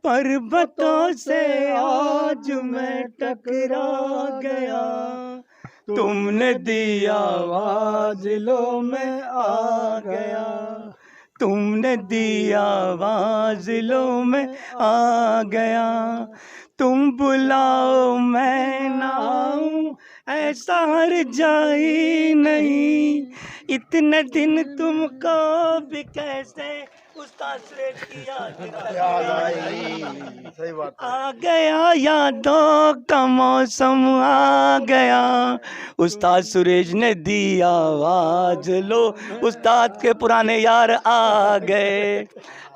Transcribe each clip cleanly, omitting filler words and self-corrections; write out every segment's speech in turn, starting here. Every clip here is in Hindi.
पर्वतों से आज मैं टकरा गया, तुमने दिया आवाज लो मैं आ गया, तुमने दिया आवाज लो मैं आ गया, तुम बुलाओ मैं ना आऊं ऐसा हर जाई नहीं, इतने दिन तुमको भी कैसे उस्ताद सुरेश की याद आई, सही बात आ गया यादों का मौसम आ गया, उस्ताद सुरेश ने दी आवाज लो, उस्ताद के पुराने यार आ गए।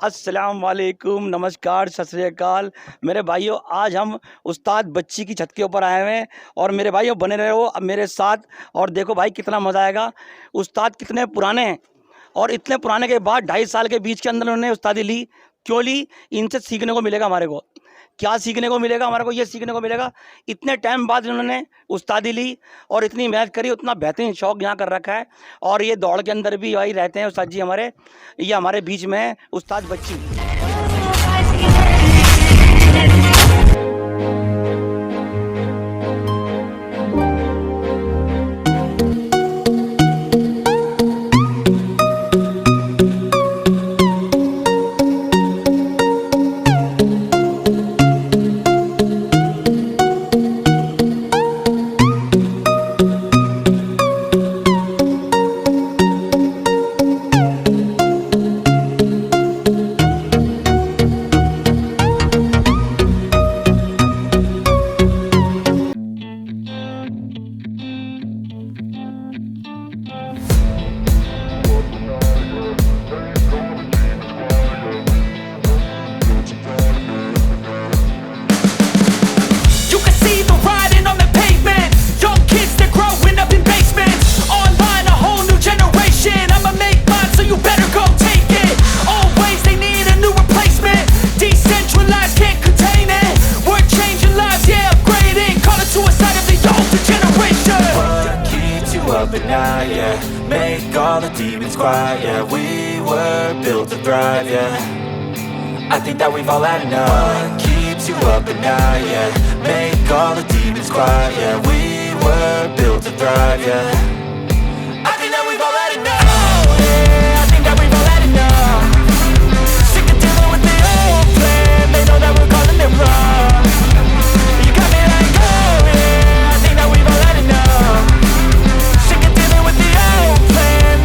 अस्सलाम वालेकुम, नमस्कार, सत श्री अकाल मेरे भाइयों। आज हम उस्ताद बच्ची की छत के ऊपर आए हुए हैं और मेरे भाइयों बने रहे हो अब मेरे साथ और देखो भाई कितना मज़ा आएगा। उस्ताद कितने पुराने हैं और इतने पुराने के बाद 2.5 साल के बीच के अंदर उन्होंने उस्तादी ली। क्यों ली? इनसे सीखने को मिलेगा हमारे को। क्या सीखने को मिलेगा हमारे को? ये सीखने को मिलेगा इतने टाइम बाद इन्होंने उस्तादी ली और इतनी मेहनत करी, उतना बेहतरीन शौक यहाँ कर रखा है और ये दौड़ के अंदर भी वही रहते हैं उस्ताद जी हमारे। ये हमारे बीच में है उस्ताद बच्ची। But now, yeah, make all the demons quiet, yeah. We were built to thrive, yeah. I think that we've all had enough. What keeps you up at night, yeah. Make all the demons quiet, yeah. We were built to thrive, yeah. I think that we've all had enough. Oh, yeah, I think that we've all had enough. Sick of dealing with the old plan. They know that we're calling it wrong. You got me like, oh, yeah, I think that we've all had enough.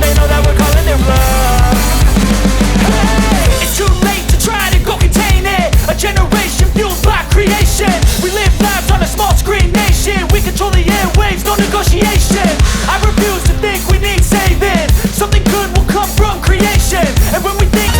They know that we're calling it wrong. Hey, it's too late to try to go contain it. A generation fueled by creation. We live lives on a small screen nation. We control the airwaves, no negotiation. I refuse to think we need saving. Something good will come from creation. And when we think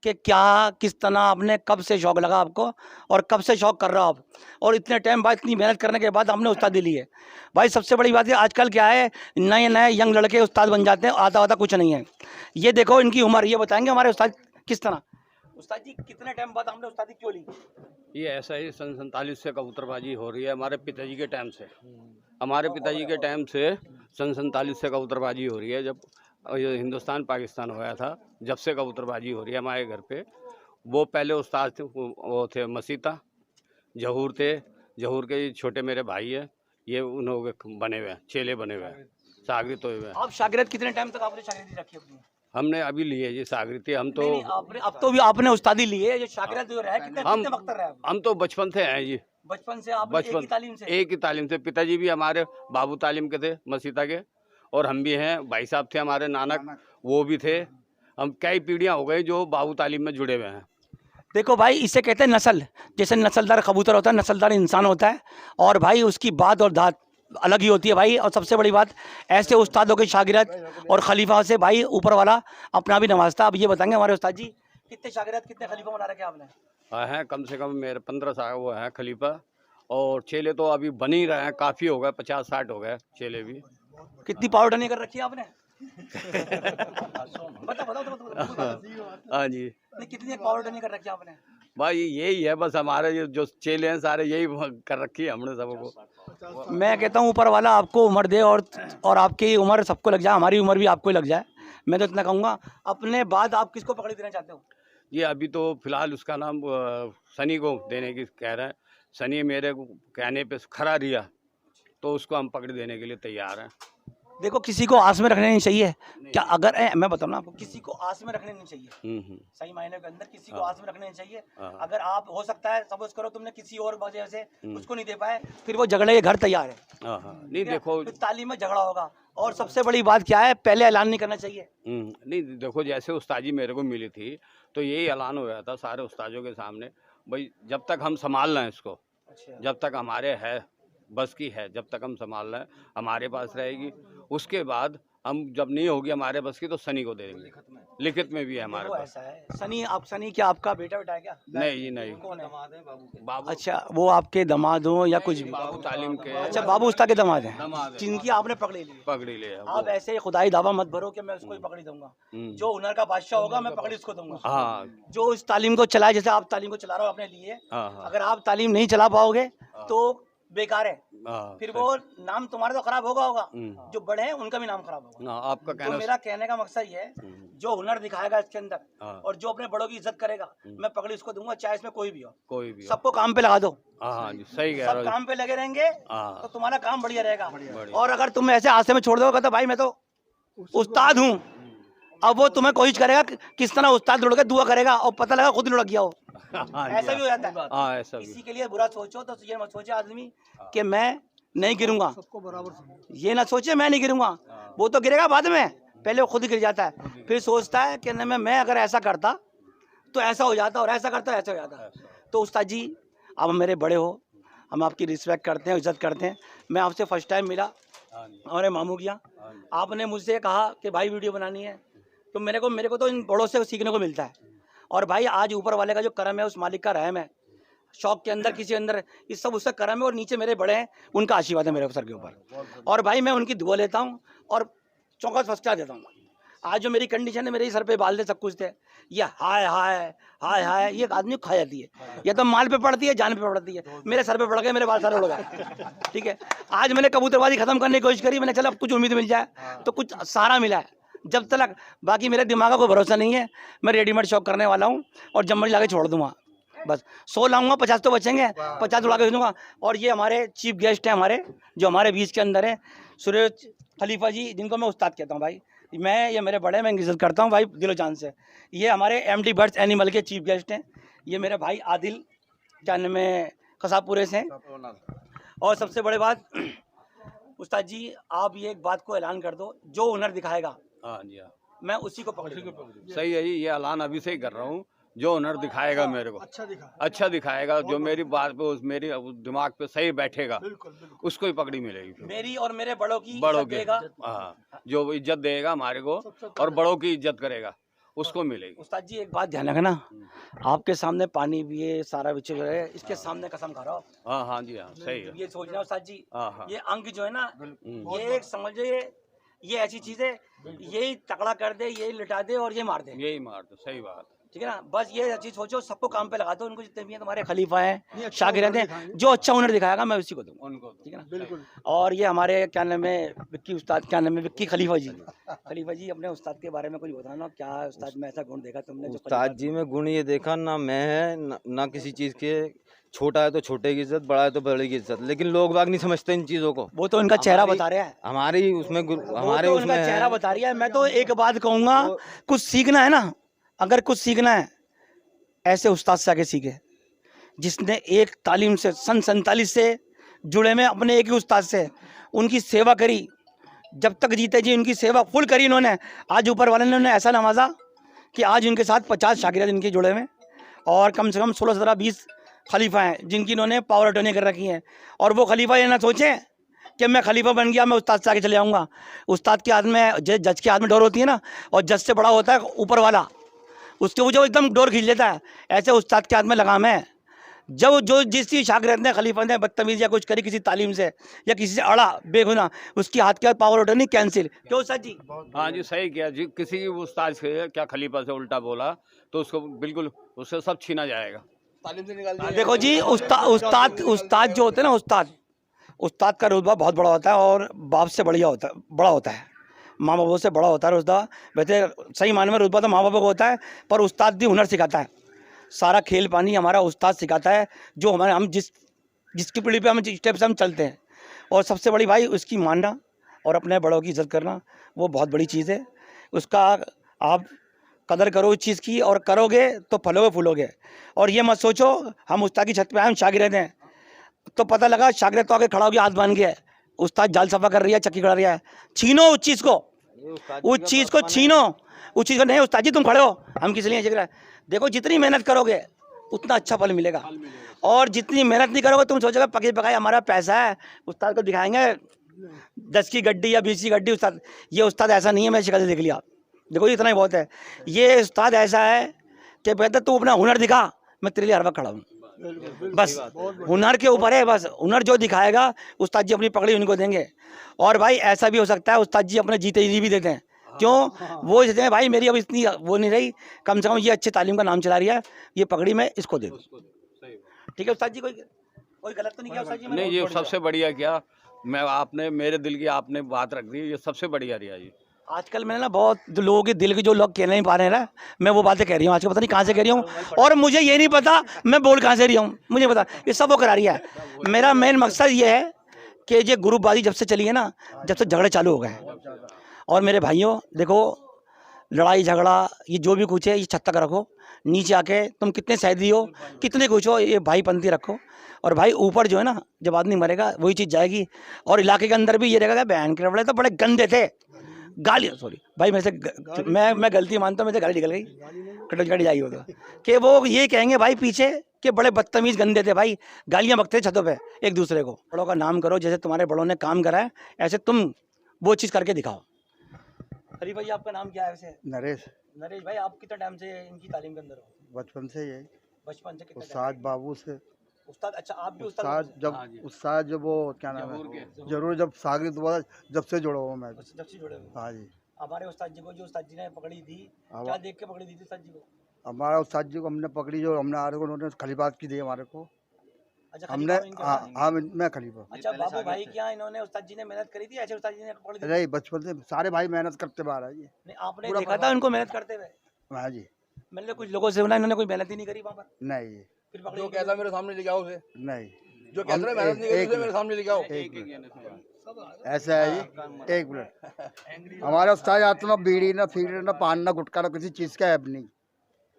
कि क्या किस तरह आपने कब से शौक़ लगा आपको और कब से शौक़ कर रहा हो आप, और इतने टाइम बाद इतनी मेहनत करने के बाद हमने उस्तादी ली है। भाई सबसे बड़ी बात है आजकल क्या है, नए नए यंग लड़के उस्ताद बन जाते हैं, आता आता कुछ नहीं है। ये देखो इनकी उम्र, ये बताएंगे हमारे उस्ताद किस तरह। उस्ताद जी कितने टाइम बाद हमने उस्तादी क्यों ली? ये ऐसा ही सन 47 से कबूतरबाजी हो रही है हमारे पिताजी के टाइम से। हमारे पिताजी के टाइम से सन 47 से कबूतरबाजी हो रही है। जब ये हिंदुस्तान पाकिस्तान होया था जब से कबूतरबाजी हो रही है हमारे घर पे। वो पहले उस्ताद थे, वो थे मसीता, जहूर थे, जहूर के छोटे मेरे भाई है, ये उन्होंने बने हुए हैं, चेले बने हुए हैं, शागिर्द हुए हैं। आप शागिर्द कितने टाइम तक आपने शागिर्दी रखी अपनी? हमने अभी लिए जी शागिर्दी। हम तो नहीं, आपने अब तो भी आपने उस्तादी ली है, जो शागिर्द जो रहा कितने वक्त तक रहा? हम तो बचपन से हैं जी, बचपन से आप एक ही तालीम से? एक ही तालीम से। पिताजी भी हमारे बाबू तालीम के थे मसीता के, और हम भी हैं। भाई साहब थे हमारे नानक, वो भी थे। हम कई पीढ़ियां हो गई जो बाबू तालीम में जुड़े हुए हैं। देखो भाई इसे कहते हैं नस्ल। जैसे नस्लदार कबूतर होता है, नस्लदार इंसान होता है, और भाई उसकी बात और दात अलग ही होती है भाई। और सबसे बड़ी बात, ऐसे उस्तादों के शागिर्द और खलीफा से भाई ऊपर वाला अपना भी नवाजता। अब ये बताएंगे हमारे उस्ताद जी कितने शागिर्द कितने खलीफा बना रखे आपने? हैं कम से कम मेरे 15 साल वो हैं खलीफा, और चेले तो अभी बन ही रहे हैं, काफ़ी हो गए, 50-60 हो गए चेले भी। कितनी पाउडर नहीं कर रखी है आपने? बताओ। हाँ जी, कितनी पाउडर नहीं कर रखी है आपने? भाई यही है बस, हमारे ये जो चेले हैं सारे यही कर रखी है हमने सबको। मैं कहता हूँ ऊपर वाला आपको उम्र दे और आपकी उम्र सबको लग जाए, हमारी उम्र भी आपको ही लग जाए। मैं तो इतना कहूँगा। अपने बाद आप किसको पकड़ी देना चाहते हो? ये अभी तो फिलहाल उसका नाम सनी को देने की कह रहे हैं। सनी मेरे को कहने पे खरा रिया, तो उसको हम पकड़ देने के लिए तैयार हैं। देखो, किसी को आस में रखने नहीं चाहिए। क्या अगर मैं बताऊँ ना आपको, किसी को आस में रखने नहीं चाहिए। सही मायने के अंदर किसी को आस में रखने नहीं चाहिए। अगर आप हो सकता है सपोज करो तुमने किसी और वजह से उसको नहीं दे पाए, फिर वो झगड़े के घर तैयार है। नहीं देखो, तालीम में झगड़ा होगा। और सबसे बड़ी बात क्या है, पहले ऐलान नहीं करना चाहिए। नहीं देखो, जैसे उस्ताद जी मेरे को मिली थी तो यही ऐलान हो गया था सारे उस्तादों के सामने, भाई जब तक हम संभाल रहे हैं इसको, जब तक हमारे है बस की है, जब तक हम संभाल रहे हैं हमारे पास रहेगी। उसके बाद हम जब नहीं होगी हमारे बस की तो सनी को दे देंगे। लिखित में भी है हमारे पास। ऐसा है सनी क्या आपका बेटा है क्या? नहीं नहीं, कौन है? बाबू। अच्छा, वो आपके दामाद हो या कुछ भी? बाबू तालीम के। अच्छा, बाबू उस्ताद के दामाद हैं जिनकी आपने पकड़ी ली। आप ऐसे खुदाई दावा मत भरो कि मैं उसको ही पकड़ी दूंगा। जो हुनर का बादशाह होगा मैं पकड़ी उसको दूंगा। हाँ, जो इस तालीम को चलाए, जैसे आप तालीम को चला रहे हो अपने लिए, अगर आप तालीम नहीं चला पाओगे तो बेकार है। फिर वो नाम तुम्हारा तो खराब होगा, जो बड़े हैं उनका भी नाम खराब होगा। आपका कहना, तो मेरा कहने का मकसद ये है, जो हुनर दिखाएगा इसके अंदर और जो अपने बड़ों की इज्जत करेगा, मैं पकड़ी उसको दूंगा, चाहे इसमें कोई भी हो। सबको काम पे लगा दो। हाँ जी, सही कह रहे हो। सब काम पे लगे रहेंगे तो तुम्हारा काम बढ़िया रहेगा। और अगर तुम ऐसे हादसे में छोड़ दोगे तो भाई मैं तो उस्ताद हूँ, अब वो तुम्हें कोशिश करेगा किस तरह उस्ताद लुढ़ के दुआ करेगा और पता लगा खुद लुढ़क गया हो। ऐसा भी हो जाता है। हाँ, ऐसा भी। किसी के लिए बुरा सोचो तो ये मत सोचे आदमी कि मैं नहीं गिरूंगा, सबको बराबर ये ना सोचे मैं नहीं गिरूंगा। वो तो गिरेगा बाद में, पहले वो खुद गिर जाता है, फिर सोचता है कि मैं अगर ऐसा करता तो ऐसा हो जाता और ऐसा करता ऐसा हो जाता। तो उस्ताद जी, आप मेरे बड़े हो, हम आपकी रिस्पेक्ट करते हैं, इज्जत करते हैं। मैं आपसे फर्स्ट टाइम मिला हमारे मामू किया, आपने मुझसे कहा कि भाई वीडियो बनानी है, तो मेरे को तो इन बड़ों से सीखने को मिलता है। और भाई आज ऊपर वाले का जो करम है, उस मालिक का रहम है, शौक के अंदर किसी अंदर इस सब उसका करम है, और नीचे मेरे बड़े हैं उनका आशीर्वाद है मेरे सर के ऊपर। और भाई मैं उनकी दुआ लेता हूँ और चौंका फर्स्ट क्लास देता हूँ। आज जो मेरी कंडीशन है, मेरे ही सर पे बाल थे, सब कुछ थे, ये हाय हाय हाय हाय ये आदमी खा जाती है, या तो माल पे पड़ती है, जान पे पड़ती है। मेरे सर पे पड़ गए, मेरे बाल सारे उड़ गए। ठीक है, आज मैंने कबूतरबाजी खत्म करने की कोशिश करी, मैंने चला अब कुछ उम्मीद मिल जाए, तो कुछ सहारा मिला है। जब तक बाकी मेरे दिमाग का कोई भरोसा नहीं है, मैं रेडीमेड शौक करने वाला हूँ और जब मर्जी ला के छोड़ दूंगा। बस 100 लाऊंगा, 50 तो बचेंगे, 50 उड़ा के दूंगा। और ये हमारे चीफ गेस्ट हैं, हमारे जो हमारे बीच के अंदर है, सुरेश खलीफा जी, जिनको मैं उस्ताद कहता हूँ। भाई ये मेरे बड़े, मैं इज्जत करता हूँ भाई दिलो जान से। ये हमारे MD बर्ड्स एनिमल के चीफ गेस्ट हैं। ये मेरे भाई आदिल जान में कसाबपुरे से हैं। और सबसे बड़ी बात उस्ताद जी, आप ये एक बात को ऐलान कर दो, जो हुनर दिखाएगा मैं उसी को पकड़ूंगा। सही है, ये ऐलान अभी से ही कर रहा हूँ। जो हुनर दिखाएगा मेरे को अच्छा दिखाएगा, जो मेरी बात पे मेरी दिमाग पे सही बैठेगा, उसको ही पकड़ी मिलेगी। मेरी और मेरे बड़ों की हाँ, जो इज्जत देगा हमारे को और बड़ों की इज्जत करेगा उसको मिलेगी। उस्ताद जी एक बात ध्यान रखना, आपके सामने पानी भी है, सारा बिच है, इसके सामने कसम खा रहा हो। हाँ जी, हाँ सही है। ये सोचना उस्ताद जी, हाँ। ये अंक जो है ना, ये एक समझिए, ये ऐसी चीज है, यही तकड़ा कर दे, यही लिटा दे और ये मार दे, सही बात, ठीक है ना। बस ये चीज सोचो, सबको काम पे लगा दो, उनको जितने भी हैं तुम्हारे खलीफा हैं, शागिर्द हैं, जो अच्छा हुनर दिखाएगा मैं उसी को दूंगा उनको, ठीक है ना। बिल्कुल। और ये हमारे क्या नाम है, विक्की उस्ताद, क्या नाम है, विक्की खलीफा जी। खलीफा जी, अपने उस्ताद के बारे में कुछ बताना, क्या उस्ताद में ऐसा गुण देखा तुमने? उस्ताद जी में गुण ये देखा, ना मैं है ना किसी चीज़ के, छोटा है तो छोटे की इज्जत, बड़ा है तो बड़े की इज्जत, लेकिन लोग बाग नहीं समझते इन चीज़ों को। वो तो इनका चेहरा बता रहा है, हमारे उसमें चेहरा बता रही है। मैं तो एक बात कहूँगा, कुछ सीखना है ना, अगर कुछ सीखना है ऐसे उस्ताद से आके सीखे, जिसने एक तालीम से सन 47 से जुड़े में, अपने एक ही उस्ताद से उनकी सेवा करी, जब तक जीते जी उनकी सेवा फुल करी इन्होंने। आज ऊपर वाले ने उन्हें ऐसा नवाजा कि आज उनके साथ 50 शागिर्द इनके जुड़े में, और कम से कम 16, 17, 20 खलीफा हैं जिनकी इन्होंने पावर अटॉर्नी कर रखी है। और वो खलीफा ये ना सोचें कि मैं खलीफा बन गया, मैं उस्ताद से आगे चले जाऊँगा। उस्ताद के हाथ में, जज के हाथ में डोर होती है ना, और जज से बड़ा होता है ऊपर वाला, उसके वो जो एकदम डोर खींच लेता है, ऐसे उस्ताद के हाथ में लगाम है। जब जो जिस चीज शागिर्द ने, खलीफा ने बदतमीजी या कुछ करी किसी तालीम से या किसी से अड़ा बेगुनाह, उसकी हाथ के हाथ पावर अटॉर्नी कैंसिल। क्यों उस्ताद जी? हाँ जी, सही किया जी। किसी उस्ताद से क्या खलीफा से उल्टा बोला तो उसको बिल्कुल उससे सब छीना जाएगा। तालीम से निकाल दिया। देखो जी, उस्ताद जो होते हैं ना, उस्ताद का रुतबा बहुत बड़ा होता है और बाप से बड़ा होता है, माँ बापों से बड़ा होता है रुतबा। वैसे सही मायने में रुतबा तो माँ बापों को होता है, पर उस्ताद भी हुनर सिखाता है। सारा खेल पानी हमारा उस्ताद सिखाता है, जो हम जिसकी पीढ़ी पे हम जिस स्टेप से हम चलते हैं। और सबसे बड़ी भाई उसकी मानना और अपने बड़ों की इज्जत करना, वो बहुत बड़ी चीज़ है। उसका आप कदर करो उस चीज़ की, और करोगे तो फलोगे फूलोगे। और ये मत सोचो हम उस्ताद की छत पे आए, हम शागिर्द हैं, तो पता लगा शागिर्द तो आगे खड़ा हो गया, हाथ बांध गया, उस्ताद जाल सफा कर रही है, चक्की करा रही है। छीनो उस चीज़ को, छीनो उस चीज़ को। नहीं उस्ताद जी तुम खड़े हो, हम किस लिए जिक्र है। देखो जितनी मेहनत करोगे उतना अच्छा फल मिलेगा, और जितनी मेहनत नहीं करोगे तुम सोचोगे पकी पकाई हमारा पैसा है, उस्ताद को दिखाएंगे 10 की गड्डी या 20 की गड्डी। उस्ताद, ये उस्ताद ऐसा नहीं है, मैं शिकल देख लिया। देखो इतना ही बहुत है। ये उस्ताद ऐसा है कि बेहतर तू अपना हुनर दिखा, मैं तेरे लिए हर वक्त खड़ा हूँ। बस हुनर के ऊपर है, बस हुनर जो दिखाएगा उस्ताद जी अपनी पकड़ी उनको देंगे। और भाई ऐसा भी हो सकता है उस्ताद जी अपने जीते जी भी देते हैं। क्यों? वो कहते हैं भाई मेरी अब इतनी वो नहीं रही, कम से कम ये अच्छी तालीम का नाम चला रही है, ये पगड़ी मैं इसको दे दूँ। ठीक है उस्ताद जी, कोई गलत तो नहीं किया उस्ताद जी? नहीं, ये सबसे बढ़िया किया। मैं आपने मेरे दिल की आपने बात रख दी, ये सबसे बढ़िया रिया जी। आजकल मैंने ना बहुत लोगों के दिल की जो लोग कह नहीं पा रहे हैं ना, मैं वो बातें कह रही हूँ आजकल, पता नहीं कहाँ से कह रही हूँ, और मुझे ये नहीं पता मैं बोल कहाँ से रही हूँ, मुझे पता ये सब वो करा रही है। मेरा मेन मकसद ये है कि ये ग्रुपबाजी जब से चली है ना, जब से झगड़े चालू हो गए हैं। और मेरे भाइयों देखो, लड़ाई झगड़ा ये जो भी कुछ है ये छत तक रखो, नीचे आके तुम कितने सैदी हो, कितने कुछ हो, ये भाईपंथी रखो। और भाई ऊपर जो है ना, जब आदमी मरेगा वही चीज़ जाएगी। और इलाके के अंदर भी ये रहेगा, बहन के रबड़े तो बड़े गंदे थे, गाली, सॉरी भाई मैं गलती मानता हूँ, मेरे से गाली निकल गई, कट जाएगी वो तो, कि वो ये कहेंगे भाई पीछे कि बड़े बदतमीज़ गंदे थे भाई, गालियाँ बकते थे छतों पे एक दूसरे को। बड़ों का नाम करो, जैसे तुम्हारे बड़ों ने काम करा है ऐसे तुम वो चीज़ करके दिखाओ। हरी भाई आपका नाम क्या है वैसे? नरेश। नरेश भाई, आप कितना टाइम से इनकी तालीम के अंदर हो? बचपन से यही, बचपन से? कितना उस्ताद बाबू से। उस्ताद, अच्छा आप भी उस्ताद जब वो क्या नाम है, जरूर जब शागिर्द हुआ जब से जुड़ा हुआ मैं। जब से जुड़े हुए? हाँ जी। हमारे उस्ताद जी को जो उस्ताद जी ने पकड़ी थी, क्या देख के पकड़ी थी उस्ताद जी को? हमारा उस्ताद जी को हमने पकड़ी, जो हमने आ रहे को उन्होंने खलीफात की दी हमारे को। अच्छा, हमने हाँ मैं खलीफा। अच्छा बाबू भाई, क्या इन्होंने उस्ताद जी ने मेहनत करी थी, ऐसे उस्ताद जी ने पकड़ ली? नहीं, बचपन से सारे भाई मेहनत करते बाहर है। नहीं आपने देखा था उनको मेहनत करते हुए? हाँ जी। मैंने कुछ लोगों से सुना इन्होंने कोई मेहनत ही नहीं करी वहाँ पर। नहीं, फिर पकड़ी? जो कहता मेरे सामने लेके आओ उसे, नहीं, जो कहता है मेहनत नहीं करी उसे मेरे सामने लेके आओ। ऐसा है जी। एक मिनट, हमारे उस्ताद आते ना बीड़ी ना सिगरेट ना पान ना गुटखा ना किसी चीज़ का ऐब नहीं,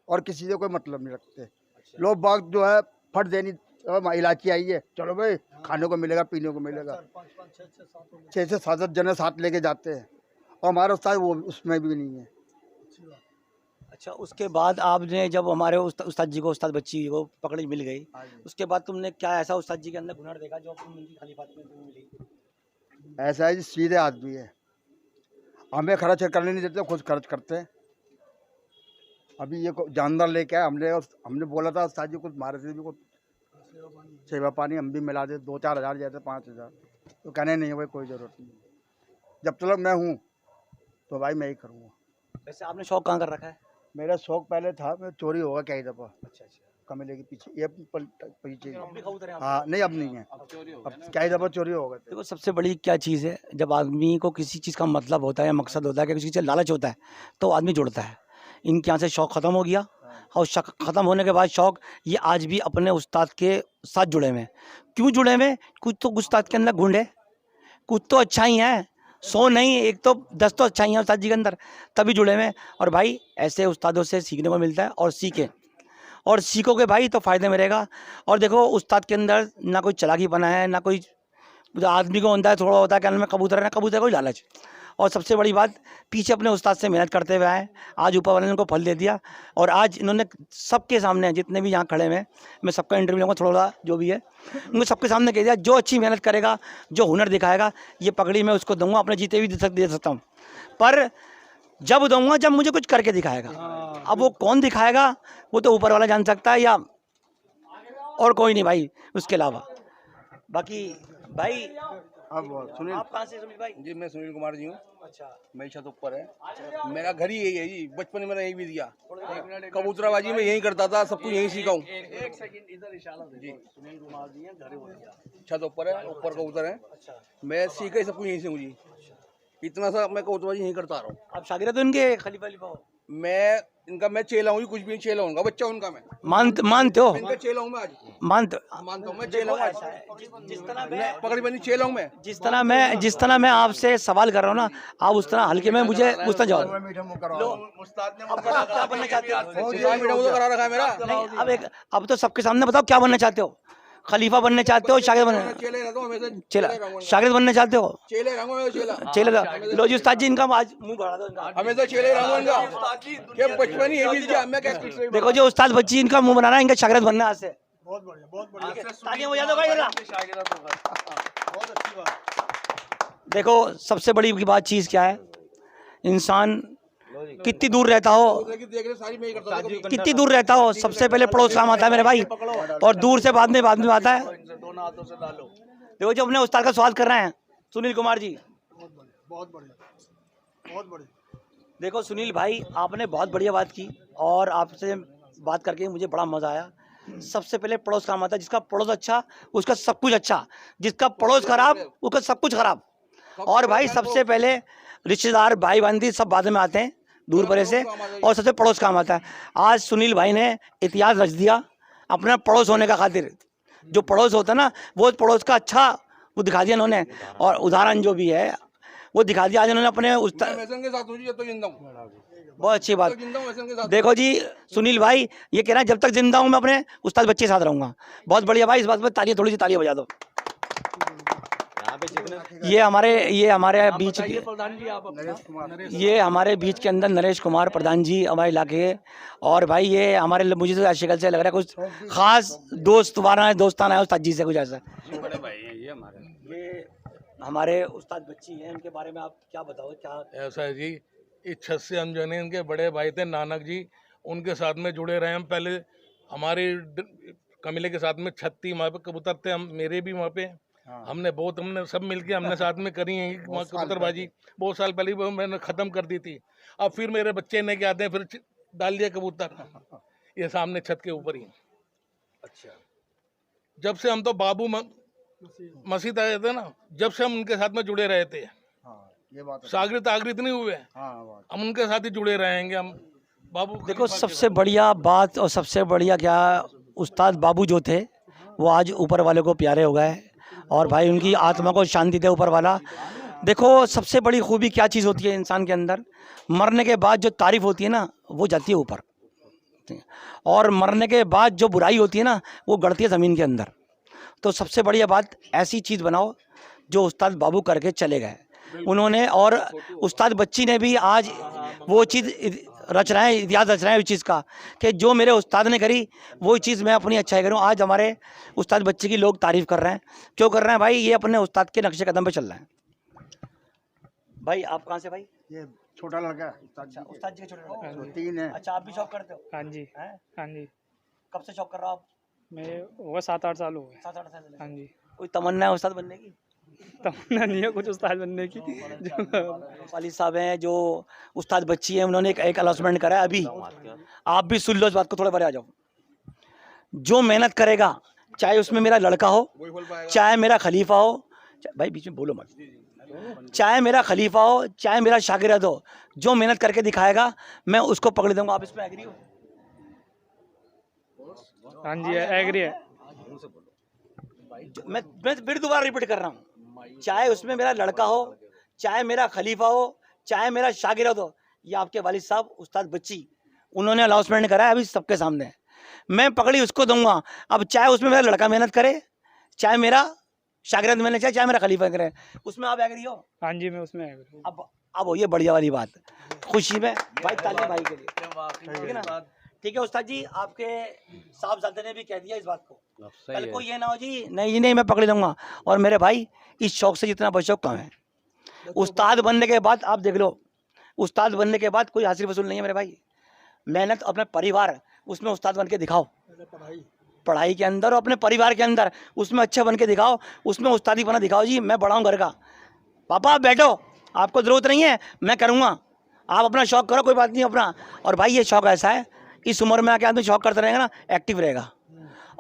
और किसी से कोई मतलब नहीं रखते। लोग बाग जो है फट देनी, इलायची आई है चलो भाई खाने को मिलेगा पीने को मिलेगा, 6 से 7 जने साथ लेके जाते हैं, और हमारे उस्ताद वो उसमें भी नहीं है। अच्छा, उसके बाद आपने जब हमारे उस्ताद जी को, उस्ताद बच्ची को पकड़ी मिल गई, उसके बाद तुमने क्या ऐसा उस्ताद जी के अंदर हुनर देखा जो तुम उनकी खलीफात में तुम्हें मिली? ऐसा है जी, सीधे आदमी है, हमें खर्च करने नहीं देते, खुद खर्च करते हैं। अभी ये जानदार लेके आए, हमने बोला था उस्ताद जी कुछ मारे से भी कुछ सेवा पानी हम भी मिला दे, 2-4 हज़ार जैसे 5 हज़ार, तो कहने नहीं भाई कोई ज़रूरत नहीं, जब तक मैं हूँ तो भाई मैं ही करूँगा। वैसे आपने शौक कहाँ कर रखा है? मेरा शौक पहले था, मैं चोरी होगा कई दफ़ा। अच्छा, कमेले के पीछे ये पीछे। अब भी कबूतर हैं? हाँ नहीं, अब नहीं है, अब कई दफ़ा चोरी हो गए थे। देखो सबसे बड़ी क्या चीज़ है, जब आदमी को किसी चीज़ का मतलब होता है, मकसद होता है, कि किसी चीज़ से लालच होता है, तो आदमी जुड़ता है। इनके यहाँ से शौक ख़त्म हो गया, और शौक ख़त्म होने के बाद शौक ये आज भी अपने उस्ताद के साथ जुड़े हुए हैं। क्यों जुड़े हुए? कुछ तो उस्ताद के अंदर गुण है, कुछ तो अच्छाई है, 100 नहीं 1 तो 10 तो अच्छाई है उस्ताद जी के अंदर, तभी जुड़े हुए हैं। और भाई ऐसे उस्तादों से सीखने को मिलता है, और सीखोगे भाई तो फ़ायदे में रहेगा। और देखो उस्ताद के अंदर ना कोई चालाकीपना है, ना कोई आदमी को होता है थोड़ा होता है क्या में कबूतर है ना कबूतर कोई लालच। और सबसे बड़ी बात, पीछे अपने उस्ताद से मेहनत करते हुए आए, आज ऊपर वाले ने उनको फल दे दिया। और आज इन्होंने सबके सामने, जितने भी यहाँ खड़े हैं, मैं सबका इंटरव्यू लूँगा थोड़ा जो भी है, उनको सबके सामने कह दिया, जो अच्छी मेहनत करेगा, जो हुनर दिखाएगा, ये पगड़ी मैं उसको दूंगा, अपने जीते भी दे सकता हूँ, पर जब दूंगा जब मुझे कुछ करके दिखाएगा। अब वो कौन दिखाएगा वो तो ऊपर वाला जान सकता है, या और कोई नहीं भाई उसके अलावा। बाकी भाई सुनील। आप कहाँ से सुनील भाई? जी मैं सुनील कुमार जी हूँ। अच्छा, मेरी छत ऊपर है। मेरा घर ही यही है जी, बचपन में मैंने यही भी दिया। कबूतराबाजी में यही करता था, सब कुछ यही सीखा हूँ। एक सेकंड इधर इशारा दे। सुनील कुमार जी हैं, घर हो गया। छत ऊपर है, ऊपर कबूतर है। अच्छा, मैं सीखा ही सब कुछ यहीं से हूँ जी। इतना सा मैं कबूतरबाजी यहीं करता आ रहा हूँ। आप शागिर्द हो इनके खलीफा हो? मैं चेला हूँ जी, कुछ भी नहीं चेला हूँ, बच्चा उनका मैं। मानते हो? इनका चेला हूँ मैं आज। मानते मानता हूँ मैं चेला हूँ आज। जिस तरह मैं पकड़ी बनी चेला हूँ मैं। जिस तरह मैं आपसे सवाल कर रहा हूँ ना, आप उस तरह हल्के में मुझे उस तरह जवाब। मीठा मुंह करो। अब बताओ क्या बनना चाहते हो? मीठा मुँह तो करा रखा है मेरा। नहीं, अब तो सबके सामने बताओ क्या बनना चाहते हो? खलीफा बनना चाहते हो, शागिर्द बनना? चेले रहता हूँ हमेशा। चेला शागिर्द बनना चाहते हो? चेले रहूंगा मैं, चेला। चेला लो जी उस्ताद जी, इनका आज मुंह बढ़ा दो इनका। हमेशा चेले रहूंगा इनका। क्या बचपन ही है भी दिया, मैं क्या। देखो जी उस्ताद बच्ची इनका मुंह बनाना, इनका शागिर्द बनना आज से। बहुत बढ़िया तालियां बजा दो भाई जरा। देखो सबसे बड़ी बात चीज क्या है, इंसान कितनी दूर रहता हो, कितनी दूर रहता हो, सबसे पहले पड़ोस काम आता है मेरे भाई, और दूर से बाद में आता है। देखो जो अपने उस्ताद का सवाल कर रहे हैं सुनील कुमार जी, बहुत बढ़िया। देखो सुनील भाई आपने बहुत बढ़िया बात की, और आपसे बात करके मुझे बड़ा मजा आया। सबसे पहले पड़ोस काम आता है, जिसका पड़ोस अच्छा उसका सब कुछ अच्छा, जिसका पड़ोस खराब उसका सब कुछ खराब। और भाई सबसे पहले रिश्तेदार भाई बंदी सब बाद में आते हैं दूर परे से, और सबसे पड़ोस काम आता है। आज सुनील भाई ने इतिहास रच दिया अपना पड़ोस होने का खातिर। जो पड़ोस होता है ना, वो पड़ोस का अच्छा वो दिखा दिया उन्होंने, और उदाहरण जो भी है वो दिखा दिया आज उन्होंने अपने बहुत अच्छी बात। देखो जी सुनील भाई ये कह रहे हैं जब तक जिंदा हूँ मैं अपने उस्ताद बच्चे के साथ रहूंगा। बहुत बढ़िया भाई, इस बात पर तालियां, थोड़ी सी तालियां बजा दो। ये हमारे बीच बीच के अंदर नरेश कुमार प्रधान जी हमारे इलाके के, और भाई ये हमारे मुझे तो शक्ल से लग रहा है कुछ खास दोस्ताना है उस्ताद जी से कुछ ऐसा। बड़े भाई हैं ये हमारे उस्ताद बच्ची हैं, इनके बारे में आप क्या बताओ? क्या ऐसा है जी, इस छत से हम जो है इनके बड़े भाई थे नानक जी, उनके साथ में जुड़े रहे। हम पहले हमारी कमीले के साथ में छत थी, वहाँ पे कबूतर थे, हम मेरे भी वहाँ पे हमने सब मिलके हमने साथ में करी है कबूतरबाजी। बहुत साल पहले वो मैंने ख़त्म कर दी थी। अब फिर मेरे बच्चे ने क्या आते हैं, फिर डाल दिया कबूतर ये सामने छत के ऊपर ही। अच्छा, जब से हम तो बाबू मसीद आए थे ना, जब से हम उनके साथ में जुड़े रहे थे। ये बात सागरित नहीं हुए, हम उनके साथ ही जुड़े रहेंगे। हम बाबू देखो सबसे बढ़िया बात और सबसे बढ़िया क्या, उस्ताद बाबू जो थे वो आज ऊपर वाले को प्यारे हो गए, और भाई उनकी आत्मा को शांति दे ऊपर वाला। देखो सबसे बड़ी खूबी क्या चीज़ होती है इंसान के अंदर, मरने के बाद जो तारीफ होती है ना वो जाती है ऊपर, और मरने के बाद जो बुराई होती है ना वो गड़ती है ज़मीन के अंदर। तो सबसे बढ़िया बात ऐसी चीज़ बनाओ जो उस्ताद बाबू करके चले गए उन्होंने, और उस्ताद बच्ची ने भी आज वो चीज़ रच रहे हैं, इतिहास रच रहे हैं उस चीज़ का, कि जो मेरे उस्ताद ने करी वो चीज़ मैं अपनी अच्छाई करूँ। आज हमारे उस्ताद बच्ची की लोग तारीफ़ कर रहे हैं। क्यों कर रहे हैं भाई? ये अपने उस्ताद के नक्शे कदम पे चल रहे हैं। भाई आप कहाँ से भाई? ये छोटा लड़का। अच्छा उस्ताद जी के छोटे लड़के? 3 है। अच्छा आप भी शौक करते हो? हाँ जी, हैं? हाँ जी। कब से शौक कर रहे हो आप? मेरे होगा 7-8 साल हो गए। 7-8 साल से। हाँ जी। कोई तमन्ना है उस्ताद बनने की? तमन्ना नहीं है कुछ उस्ताद बनने की। वालिद साहब हैं जो उस्ताद बच्ची हैं, उन्होंने एक अनाउंसमेंट करा है अभी, आप भी सुन लो इस बात को, थोड़े बारे आ जाओ। जो मेहनत करेगा, चाहे उसमें मेरा लड़का हो, चाहे मेरा खलीफा हो, भाई बीच में बोलो मत, चाहे मेरा खलीफा हो, चाहे मेरा शागिर्द हो, जो मेहनत करके दिखाएगा मैं उसको पकड़ दूंगा। आप इसमें एग्री हो? हाँ जी एग्री है। मैं फिर दोबारा रिपीट कर रहा हूँ, चाहे उसमें मेरा लड़का हो, चाहे मेरा खलीफा हो, चाहे मेरा शागिर्द हो, ये आपके वालिद साहब उस्ताद बच्ची उन्होंने अनाउंसमेंट करा है अभी सबके सामने, मैं पकड़ी उसको दूंगा। अब चाहे उसमें मेरा लड़का मेहनत करे, चाहे मेरा शागिर्द मेहनत करे, चाहे मेरा खलीफा करे, उसमें आप एग्री हो? हाँ जी मैं उसमें एग्री। अब हो ये बढ़िया वाली बात, खुशी में भाई ताली भाई के लिए, ठीक है ना? ठीक है उस्ताद जी, आपके साहबजादे ने भी कह दिया इस बात को, कल को ये ना हो जी नहीं मैं पकड़ लूंगा। और मेरे भाई इस शौक से जितना बशौक कम है, उस्ताद बनने के बाद आप देख लो, उस्ताद बनने के बाद कोई हासिल वसूल नहीं है मेरे भाई। मेहनत अपने परिवार उसमें उस्ताद बन के दिखाओ, पढ़ाई के अंदर और अपने परिवार के अंदर उसमें अच्छे बन के दिखाओ, उसमें उस्तादी बना दिखाओ। जी मैं बड़ा हूँ घर का, पापा आप बैठो, आपको ज़रूरत नहीं है, मैं करूँगा, आप अपना शौक़ करो, कोई बात नहीं अपना। और भाई ये शौक़ ऐसा है, इस उम्र में आके आदमी शौक़ करता रहेगा ना, एक्टिव रहेगा,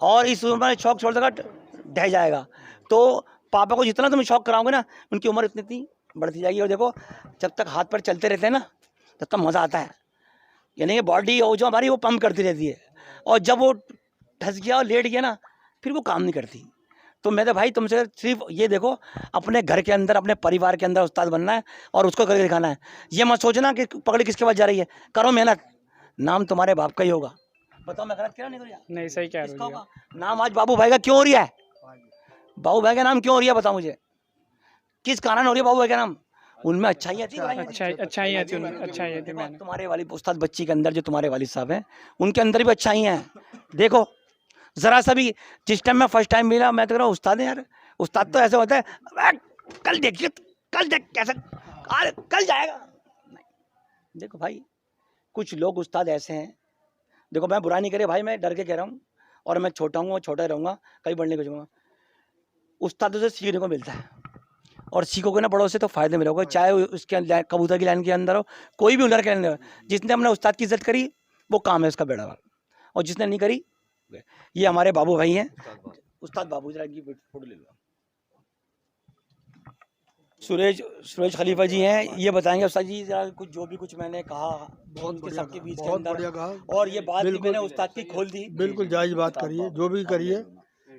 और इस उम्र में शौक़ छोड़ देगा ढह जाएगा। तो पापा को जितना तुम शौक़ कराओगे ना, उनकी उम्र इतनी बढ़ती जाएगी। और देखो जब तक हाथ पैर चलते रहते हैं ना, तब तक मज़ा आता है, यानी कि बॉडी जो हमारी वो पंप करती रहती है, और जब वो धंस गया और लेट गया ना, फिर वो काम नहीं करती। तो मैं तो भाई तुमसे सिर्फ ये देखो, अपने घर के अंदर अपने परिवार के अंदर उस्ताद बनना है और उसको करके दिखाना है। ये मत सोचना कि पगड़ी किसके पास जा रही है, करो मेहनत, नाम तुम्हारे बाप का ही होगा। बताओ मैं गलत कह रहा नहीं? करो नहीं सही कह रहे किसका हो होगा नाम आज बाबू भाई का क्यों हो रहा है? बाबू भाई का नाम क्यों हो रहा है बताओ मुझे, किस कारण हो रही है बाबू भाई का नाम? उनमें अच्छाई थी, अच्छाई थी उनमें, अच्छाई थी। मैंने तुम्हारे वाली उस्ताद बच्ची के अंदर जो तुम्हारे वालिद साहब हैं, उनके अंदर भी अच्छाई हैं। देखो ज़रा सा भी, जिस टाइम मैं फर्स्ट टाइम मिला, मैं तो कह रहा हूँ उस्ताद है यार, उस्ताद तो ऐसे होता है, कल देखिए, कल देख कैसे कल जाएगा। नहीं देखो भाई, कुछ लोग उस्ताद ऐसे हैं, देखो मैं बुरा नहीं करे भाई, मैं डर के कह रहा हूँ, और मैं छोटा हूँ और छोटा रहूँगा, कहीं बढ़ने को जाऊँगा। उस्तादों से सीखने को मिलता है, और सीखोगे ना बड़ों से तो फ़ायदे में रहोगे, चाहे उसके कबूतर की लाइन के अंदर हो, कोई भी हुनर के अंदर हो। जिसने अपने उस्ताद की इज्जत करी वो काम है उसका बेड़ा वाल, और जिसने नहीं करी, ये हमारे बाबू भाई हैं, उस्ताद बाबू, जरा की फोटो ले लो। सुरेश खलीफा जी हैं, ये बताएंगे उस्ताद जी जरा कुछ, जो भी कुछ मैंने कहा उनके सबके बीच के अंदर, और ये बात भी मैंने उस्ताद की खोल दी। बिल्कुल जायज़ बात करिए, जो भी करिए,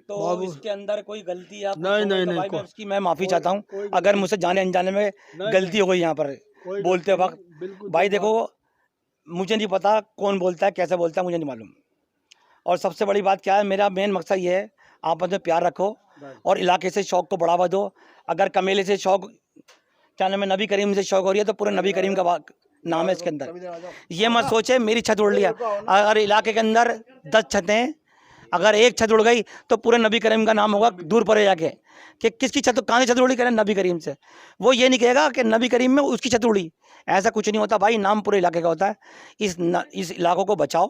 तो इसके अंदर कोई गलती या नहीं, तो उसकी मैं माफ़ी चाहता हूँ अगर मुझसे जाने अनजाने में गलती हो गई यहाँ पर बोलते वक्त। भाई देखो मुझे नहीं पता कौन बोलता है, कैसे बोलता है, मुझे नहीं मालूम। और सबसे बड़ी बात क्या है, मेरा मेन मकसद ये है, आपस में प्यार रखो और इलाके से शौक़ को बढ़ावा दो। अगर कमेले से शौक़, क्या नाम है, नबी करीम से शौक़ हो रही है, तो पूरे नबी करीम का नाम है इसके अंदर। ये मत सोचे मेरी छत उड़ लिया, अगर इलाके के अंदर 10 छतें, अगर एक छत उड़ गई तो पूरे नबी करीम का नाम होगा दूर परे जाके, कि किसकी छत, कहाँ से छत उड़ी, करें नबी करीम से। वो ये नहीं कहेगा कि नबी करीम में उसकी छत उड़ी, ऐसा कुछ नहीं होता भाई, नाम पूरे इलाके का होता है। इस इलाकों को बचाओ,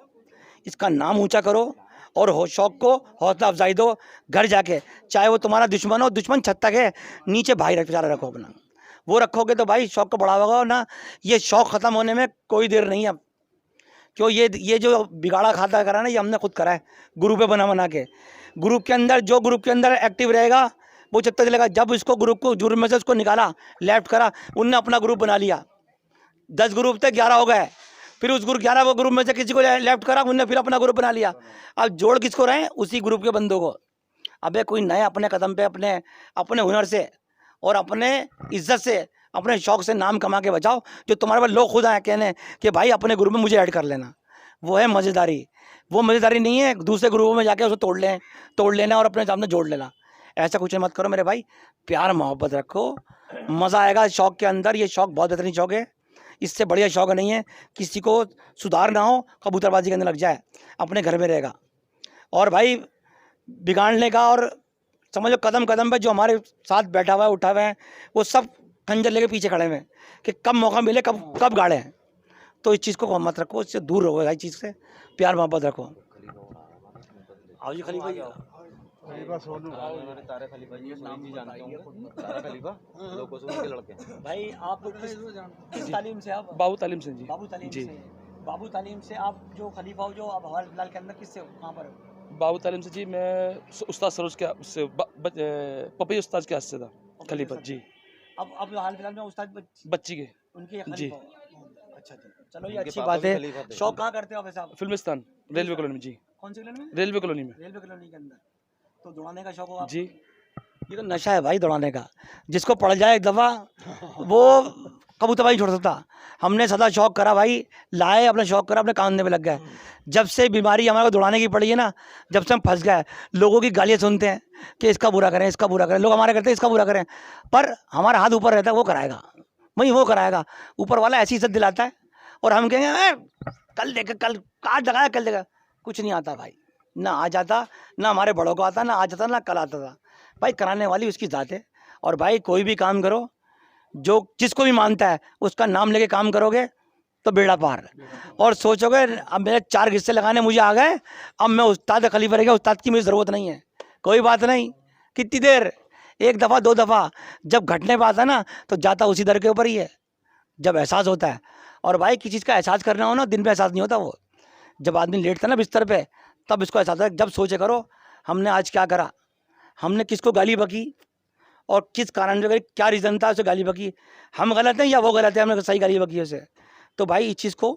इसका नाम ऊंचा करो, और शौक़ को हौसला अफजाई दो। घर जाके चाहे वो तुम्हारा दुश्मन हो, दुश्मन छत तक है, नीचे भाई बेचारा रखो अपना, वो रखोगे तो भाई शौक़ को बढ़ावा होगा ना। ये शौक़ ख़त्म होने में कोई देर नहीं है अब, क्यों ये जो बिगाड़ा खाता करा ना, ये हमने खुद करा है, ग्रुप पे बना के। ग्रुप के अंदर जो ग्रुप के अंदर एक्टिव रहेगा वो जब तक चलेगा। जब इसको ग्रुप को जुर्म में से उसको निकाला, लेफ्ट करा, उनने अपना ग्रुप बना लिया, 10 ग्रुप थे 11 हो गए, फिर उस 11 ग्रुप में से किसी को लेफ्ट करा, उनने फिर अपना ग्रुप बना लिया। अब जोड़ किसको रहे? उसी ग्रुप के बंदों को। अबे कोई नए अपने कदम पे अपने हुनर से और अपने इज्जत से, अपने शौक़ से नाम कमा के बचाओ, जो तुम्हारे पास लोग खुद आए कहने कि भाई अपने ग्रुप में मुझे ऐड कर लेना। वो है मज़ेदारी, वो मज़ेदारी नहीं है दूसरे ग्रुपों में जाके उसको तोड़ लेना और अपने सामने जोड़ लेना। ऐसा कुछ मत करो मेरे भाई, प्यार मोहब्बत रखो, मज़ा आएगा शौक़ के अंदर। ये शौक़ बहुत बेहतरीन शौक़ है, इससे बढ़िया शौक़ नहीं है। किसी को सुधार ना हो, कबूतरबाजी के अंदर लग जाए, अपने घर में रहेगा। और भाई बिगाड़ने का, और समझो कदम कदम पे जो हमारे साथ बैठा हुआ है, उठा हुआ है, वो सब खंजर लेके पीछे खड़े हुए हैं कि कब मौका मिले, कब गाड़े हैं। तो इस चीज़ को मत रखो, इससे दूर रहो, इस चीज़ से प्यार मोहब्बत रखो। आओ जी खलीफा जी, भाई आप किस तालीम से? आप बाबू तालीम से जी। बाबू तालीम से, बाबू तालीम से आप जो खलीफा हो, जो अब हाल फिलहाल के अंदर किससे हो, कहाँ पर हो? बाबू तालीम से जी, मैं उस्ताद सरोज के उससे पपई उस्ताद के हाथ से था खलीफा जी। अब हाल फिलहाल में उस्ताद बच्ची के उनके जी। अच्छा जी, चलो ये अच्छी बात है। शौक़ कहाँ करते हो आप साहब? फिल्मिस्तान रेलवे कॉलोनी में जी। कौन सी कॉलोनी में? रेलवे कॉलोनी में। रेलवे कॉलोनी के अंदर। तो दौड़ाने का शौक़ हो आप? जी। ये तो नशा है भाई दौड़ाने का, जिसको पड़ जाए एक दफ़ा वो कबूतरबाजी छोड़ सकता। हमने सदा शौक़ करा भाई, लाए अपना शौक़ करा, अपने कांधे पे लग गए। जब से बीमारी हमारे को दौड़ाने की पड़ी है ना, जब से हम फंस गए, लोगों की गालियाँ सुनते हैं कि इसका बुरा करें, इसका बुरा करें, लोग हमारे करते हैं इसका बुरा करें, पर हमारा हाथ ऊपर रहता है, वो कराएगा, वही वो कराएगा। ऊपर वाला ऐसी इज्जत दिलाता है, और हम कहेंगे कल देगा, कल काट लगाया, कल देगा। कुछ नहीं आता भाई, ना आ जाता, ना हमारे बड़ों को आता, ना आ जाता, ना कल आता था। भाई कराने वाली उसकी ज़ात है। और भाई कोई भी काम करो, जो जिसको भी मानता है उसका नाम लेके काम करोगे तो बेड़ा पार। और सोचोगे अब मेरे 4 हिस्से लगाने मुझे आ गए, अब मैं उस्ताद खलीफा रह गया, उस्ताद की मुझे ज़रूरत नहीं है। कोई बात नहीं, कितनी देर, 1 दफ़ा 2 दफ़ा जब घटने पर आता ना तो जाता उसी दर के ऊपर ही है, जब एहसास होता है। और भाई किसी चीज़ का एहसास करना हो ना, दिन में एहसास नहीं होता, वो जब आदमी लेटता ना बिस्तर पे तब इसको एहसास होता है। जब सोचे करो हमने आज क्या करा, हमने किसको गाली बकी और किस कारण से, क्या रीज़न था उसे गाली बकी, हम गलत हैं या वो गलत है, हमने सही गाली बकी उसे। तो भाई इस चीज़ को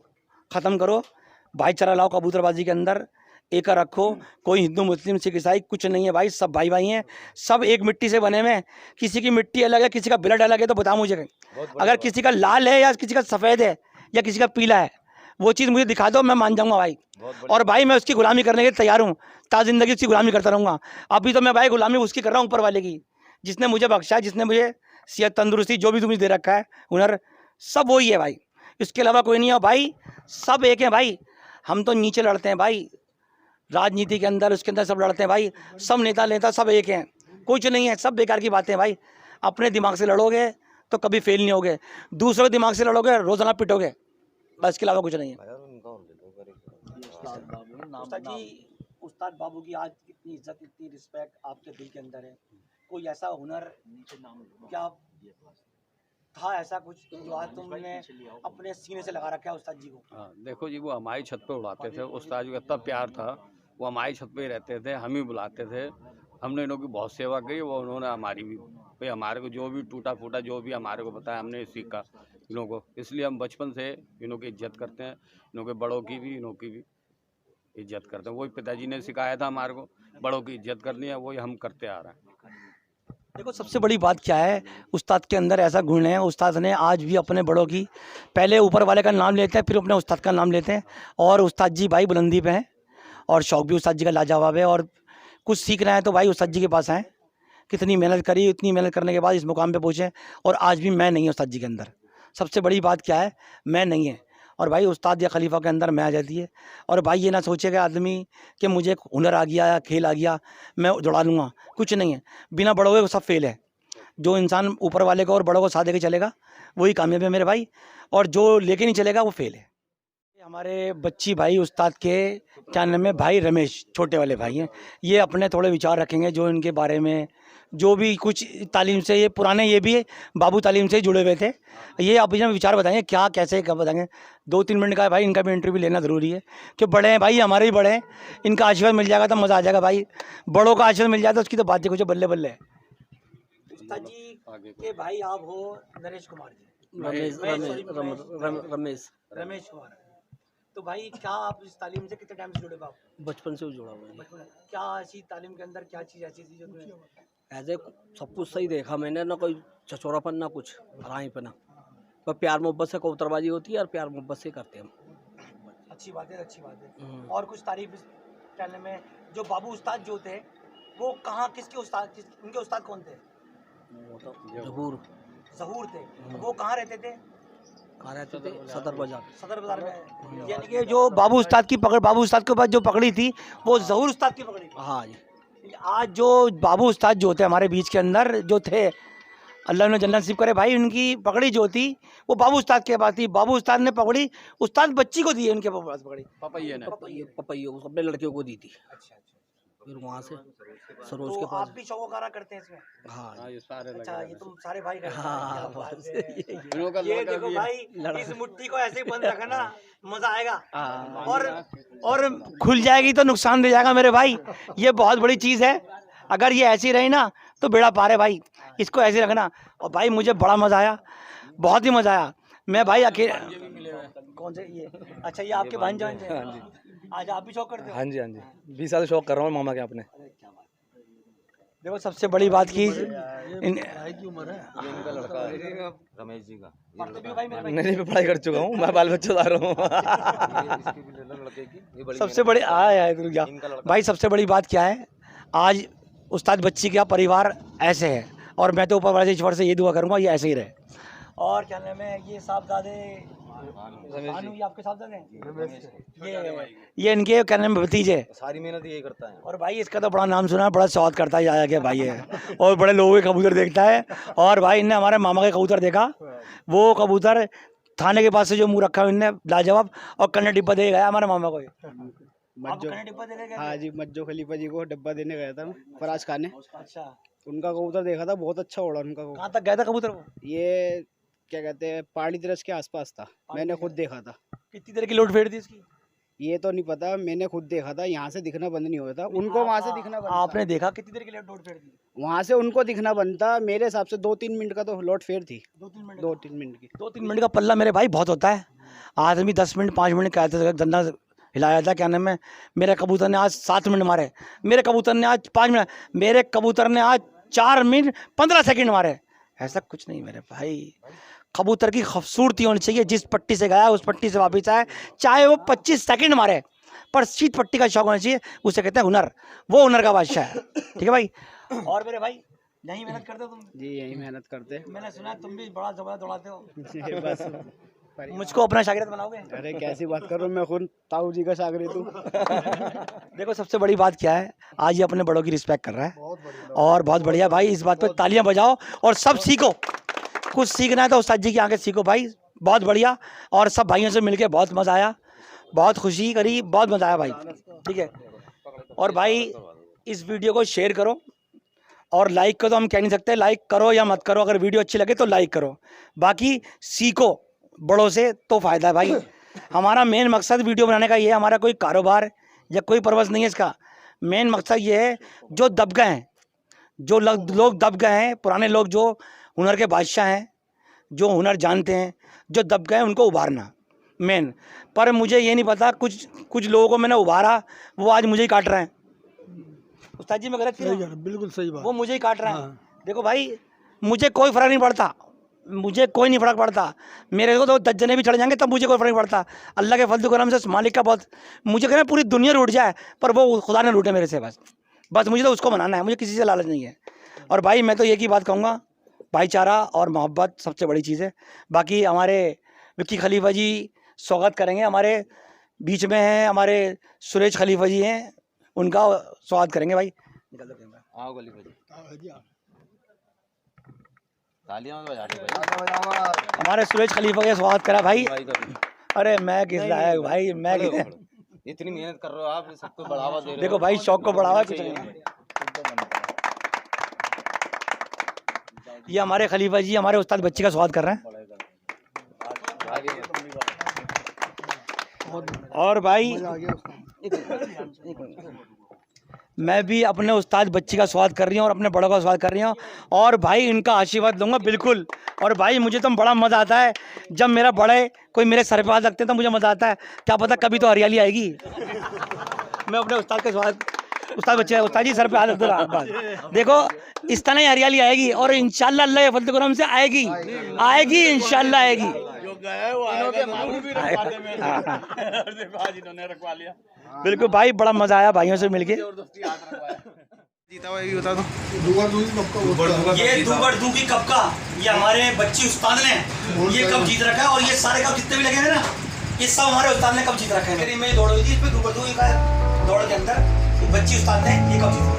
ख़त्म करो, भाईचारा लाओ कबूतरबाजी के अंदर, एक रखो। कोई हिंदू मुस्लिम सिख ईसाई कुछ नहीं है भाई, सब भाई भाई हैं, सब एक मिट्टी से बने हुए हैं। किसी की मिट्टी अलग है, किसी का ब्लड अलग है, तो बताओ मुझे, अगर किसी का लाल है या किसी का सफ़ेद है या किसी का पीला है, वो चीज़ मुझे दिखा दो, मैं मान जाऊँगा भाई। और भाई मैं उसकी गुलामी करने के लिए तैयार हूँ, ज़िंदगी उसकी गुलामी करता रहूँगा। अभी तो मैं भाई गुलामी उसकी कर रहा हूँ, ऊपर वाले की, जिसने मुझे बख्शा है, जिसने मुझे सेहत तंदुरुस्ती जो भी तुम्हें दे रखा है, हुनर, सब वही है भाई, इसके अलावा कोई नहीं है भाई। सब एक है भाई, हम तो नीचे लड़ते हैं भाई, राजनीति के अंदर, उसके अंदर सब लड़ते हैं भाई, सब नेता सब एक हैं, कुछ नहीं है, सब बेकार की बातें हैं भाई। अपने दिमाग से लड़ोगे तो कभी फेल नहीं होगे, दूसरों के दिमाग से लड़ोगे रोज़ाना पिटोगे, बस इसके अलावा कुछ नहीं है। उस्ताद जी, उस्ताद बाबू की आज इतनी इज्जत, इतनी रिस्पेक्ट आपके दिल के अंदर है, कोई ऐसा हुनर क्या था, ऐसा कुछ जो आज तुमने अपने सीने से लगा रखा है उस्ताद जी को? हाँ, देखो जी, वो हमारी छत पे उड़ाते थे, उस्ताद जी का इतना प्यार था, वो हमारी छत पे ही रहते थे, हम ही बुलाते थे। हमने इन्हों की बहुत सेवा की, वो उन्होंने हमारी भी, भाई हमारे को जो भी टूटा फूटा जो भी हमारे को बताया, हमने सीखा इन्हों को, इसलिए हम बचपन से इन्हों की इज्जत करते हैं, इन्हों के बड़ों की भी इन्हों की भी इज्जत करते हैं। वही पिताजी ने सिखाया था हमारे को, बड़ों की इज्जत करनी है, वही हम करते आ रहे हैं। देखो सबसे बड़ी बात क्या है, उस्ताद के अंदर ऐसा गुण है, उस्ताद ने आज भी अपने बड़ों की, पहले ऊपर वाले का नाम लेते हैं, फिर अपने उस्ताद का नाम लेते हैं। और उस्ताद जी भाई बुलंदी पे हैं, और शौक भी उस्ताद जी का लाजवाब है। और कुछ सीखना है तो भाई उस्ताद जी के पास आएँ, कितनी मेहनत करी, इतनी मेहनत करने के बाद इस मुकाम पे पहुँचे। और आज भी मैं नहीं है उस्ताद जी के अंदर, सबसे बड़ी बात क्या है, मैं नहीं है, और भाई उस्ताद या खलीफा के अंदर मैं आ जाती है। और भाई ये ना सोचेगा आदमी कि मुझे हुनर आ गया या खेल आ गया मैं दौड़ा लूँगा, कुछ नहीं है, बिना बड़ों के सब फेल है। जो इंसान ऊपर वाले को और बड़ों को साथ लेके चलेगा वही कामयाब है मेरे भाई, और जो लेके नहीं चलेगा वो फेल है। हमारे बच्ची भाई उस्ताद के क्या नाम है, भाई रमेश, छोटे वाले भाई हैं, ये अपने थोड़े विचार रखेंगे जो इनके बारे में, जो भी कुछ तालीम से, ये पुराने, ये भी बाबू तालीम से जुड़े हुए थे, ये आप अपने विचार बताएंगे क्या कैसे कब बताएंगे। 2-3 मिनट का है भाई, इनका भी इंटरव्यू लेना ज़रूरी है कि बड़े हैं भाई, हमारे भी बड़े हैं, इनका आशीर्वाद मिल जाएगा तो मज़ा आ जाएगा भाई, बड़ों का आशीर्वाद मिल जाए तो उसकी तो बात ही कुछ बल्ले बल्ले है। उस्ताद जी के भाई आप हो नरेश कुमार जी, रमेश कुमार, तो भाई क्या आप इस तालीम से कितने टाइम से जुड़े हो? बचपन से जुड़ा हुआ है। क्या ऐसी तालीम के अंदर क्या चीज़ ऐसी थी जो ऐसे सब कुछ सही देखा मैंने, ना कोई चचोरापन ना कुछ हराईपना, पर प्यार मोहब्बत से कबूतरबाजी होती है और प्यार मोहब्बत से करते हैं हम। अच्छी बात है, अच्छी बात है। और कुछ तारीफ कहने में, जो बाबू उस्ताद जो थे वो कहाँ, किसके उस्ताद, उनके उस्ताद कौन थे? ज़हूर थे, वो कहाँ रहते थे? सदर बाजार में। यानी कि जो बाबू उस्ताद की पकड़, बाबू उस्ताद के पास जो पकड़ी थी वो ज़हूर उस्ताद की पकड़ी थी। हाँ जी। आज जो बाबू उस्ताद जो थे हमारे बीच के अंदर जो थे, अल्लाह ने जन्नत नसीब करे भाई, उनकी पकड़ी जो थी वो बाबू उस्ताद के पास थी। बाबू उस्ताद ने पकड़ी, उस्ताद बच्ची को दी है उनके पास पकड़ी, पपैया ने, पपैया अपने लड़कियों को दी थी। फिर वहाँ से सरोज के पास। आप भी शौकारा करते हैं इसमें? हाँ ये सारे, अच्छा, ये तुम सारे भाई करते हैं। हाँ बस ये देखो भाई, इस मुट्ठी को ऐसे ही बंद रखना, मजा आएगा, और खुल जाएगी तो नुकसान दे जाएगा मेरे भाई, ये बहुत बड़ी चीज़ है। अगर ये ऐसी रही ना तो बेड़ा पार है भाई, इसको ऐसे रखना। और भाई मुझे बड़ा मज़ा आया, बहुत ही मज़ा आया। मैं भाई अकेले, कौन से ये, अच्छा ये आपके भांजे हैं? आज आप भी शौक करते हो? हाँ जी, हाँ जी, 20 साल से शौक कर रहा हूँ मामा के अपने। देखो सबसे बड़ी बात की भाई की उम्र है, इनका लड़का है रमेश जी का, नहीं मैं पढ़ाई कर चुका हूँ, मैं बाल बच्चे ला रहा हूँ। सबसे बड़ी भाई, सबसे बड़ी बात क्या है, आज उस्ताद बच्ची का परिवार ऐसे है, और मैं तो ऊपर वाले ईश्वर से ये दुआ करूँगा ये ऐसे ही रहे। और क्या नाम है, ये साहबजादे ये आपके साहबजादे हैं, ये इनके क्या नाम है भतीजे, सारी मेहनत यही करता है। और भाई इसका तो बड़ा नाम सुना है, बड़ा स्वाद करता है आया गया भाई है, और बड़े लोगों के कबूतर देखता है। और भाई इनने हमारे मामा के कबूतर देखा, वो कबूतर थाने के पास से जो मुंह रखा है इनने लाजवाब, और कन्ने डिब्बा दे गया हमारे मामा को। मज्जो, हाँ जी, मज्जो खलीफा जी को डब्बा देने गया था मैं फराज खान ने। अच्छा, उनका कबूतर देखा था, बहुत अच्छा उड़ा उनका कबूतर। कहाँ तक गया था कबूतर वो? ये क्या कहते हैं, पहाड़ी तरस के आसपास था, मैंने खुद देखा था। कितनी देर की लोड फेड थी इसकी? ये तो नहीं पता, मैंने खुद देखा था, यहाँ से दिखना बंद नहीं हुआ था, उनको वहाँ से दिखना बंद था। आपने देखा कितनी देर की लोड फेड थी? वहाँ से उनको दिखना बंद था, मेरे हिसाब से 2-3 मिनट का तो लोड फेयर थी। 2-3 मिनट की। 2-3 मिनट का पल्ला मेरे भाई बहुत होता है। आदमी 10 मिनट 5 मिनट कहते थे, धंधा हिलाया था, क्या नाम है, मेरे कबूतर ने आज 7 मिनट मारे, मेरे कबूतर ने आज 5 मिनट, मेरे कबूतर ने आज 4 मिनट 15 सेकंड मारे। ऐसा कुछ नहीं मेरे भाई, कबूतर की खूबसूरती होनी चाहिए, जिस पट्टी से गया उस पट्टी से वापस आए, चाहे वो 25 सेकंड मारे, पर सीट पट्टी का शौक होना चाहिए, उसे कहते हैं हुनर, वो हुनर का बादशाह है। ठीक है भाई। और मेरे भाई यही मेहनत करते हो तुम? जी यही मेहनत करते। मैंने सुना तुम भी बड़ा जबरदस्त दौड़ाते हो। बस मुझको अपना शागिर्द बनाओगे? अरे कैसी बात करूँ, मैं खुद ताऊ जी का शागिर्द हूँ। देखो सबसे बड़ी बात क्या है, आज ये अपने बड़ों की रिस्पेक्ट कर रहा है, और बहुत बढ़िया भाई, इस बात पे तालियां बजाओ और सब सीखो, कुछ सीखना है तो उस्ताद जी की आगे सीखो भाई, बहुत बढ़िया। और सब भाइयों से मिलके बहुत मज़ा आया, बहुत खुशी करी, बहुत मज़ा आया भाई। ठीक है, और भाई इस वीडियो को शेयर करो और लाइक करो, हम कह नहीं सकते लाइक करो या मत करो, अगर वीडियो अच्छी लगे तो लाइक करो, बाकी सीखो बड़ों से तो फ़ायदा है भाई। हमारा मेन मकसद वीडियो बनाने का ये है, हमारा कोई कारोबार या कोई पर्पस नहीं है इसका। मेन मकसद ये है, जो दब गए हैं, जो लोग दब गए हैं, पुराने लोग जो हुनर के बादशाह हैं, जो हुनर जानते हैं, जो दब गए हैं, उनको उभारना मेन। पर मुझे ये नहीं पता, कुछ लोगों को मैंने उभारा, वो आज मुझे ही काट रहे हैं। उस्ताद जी मैं गलत किया? बिल्कुल सही बात। वो मुझे ही काट रहे हैं। देखो भाई, मुझे कोई फ़र्क नहीं पड़ता, मुझे कोई नहीं फ़र्क पड़ता, मेरे को तो 10 जने भी चढ़ जाएंगे तब मुझे कोई फ़र्क नहीं पड़ता। अल्लाह के फजल करम से मालिक का बहुत, मुझे कहना पूरी दुनिया लूट जाए पर वो खुदा ने लूटे मेरे से, बस मुझे तो उसको मनाना है, मुझे किसी से लालच नहीं है। और भाई मैं तो एक ही बात कहूँगा, भाईचारा और मोहब्बत सबसे बड़ी चीज़ है। बाकी हमारे विक्की खलीफा जी स्वागत करेंगे, हमारे बीच में हैं हमारे सुरेश खलीफा जी हैं, उनका स्वागत करेंगे भाई। निकल दो कैमरा। आओ खलीफा जी, तालियां बजा दो। हमारे सुरेश खलीफा का स्वागत करा भाई। अरे मैं किस लायक भाई, मैं इतनी मेहनत कर रहे हो आप, सबको बढ़ावा दे रहे हो। देखो भाई शौक को बढ़ावा कुछ नहीं। ये हमारे खलीफा जी हमारे उस्ताद बच्ची का स्वागत कर रहे हैं। और भाई मैं भी अपने उस्ताद बच्ची का स्वागत कर रही हूँ और अपने बड़ों का स्वागत कर रही हूँ, और भाई इनका आशीर्वाद लूँगा बिल्कुल। और भाई मुझे तो बड़ा मज़ा आता है जब मेरा बड़े कोई मेरे सर पे हाथ रखते हैं, तो मुझे मज़ा आता है, क्या पता कभी तो हरियाली आएगी। मैं अपने उस्ताद के स्वागत, उस्ताद बच्चे, उस्ताद जी सर पे हाथ रख दो, देखो इस तरह ही हरियाली आएगी, और इंशाल्लाह अल्लाह के फजल करम से आएगी, आएगी इंशाल्लाह आएगी। बिल्कुल भाई, बड़ा मजा आया भाइयों से मिलके। जीता हुआ ये बता दो। ये दूबर दूगी कप का, ये हमारे बच्ची उस्ताद ने ये कप जीत रखा है, और ये सारे कप जितने भी लगे हैं ना, ये सब हमारे उस्ताद ने कप जीत रखे हैं। मेरी दौड़ हुई थी इस पे दूबर दूगी का दौड़ के अंदर, बच्ची उस्ताद ने ये कप जीता।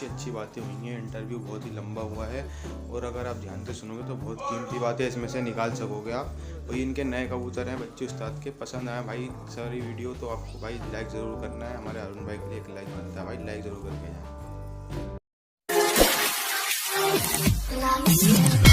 अच्छी बातें हुई हैं, इंटरव्यू बहुत ही लंबा हुआ है, और अगर आप ध्यान से सुनोगे तो बहुत कीमती बातें इसमें से निकाल सकोगे आप। और इनके नए कबूतर हैं बच्चे उस्ताद के, पसंद आया भाई सारी वीडियो तो आपको भाई लाइक ज़रूर करना है। हमारे अरुण भाई के लिए एक लाइक बनता है भाई, लाइक ज़रूर करके जाए।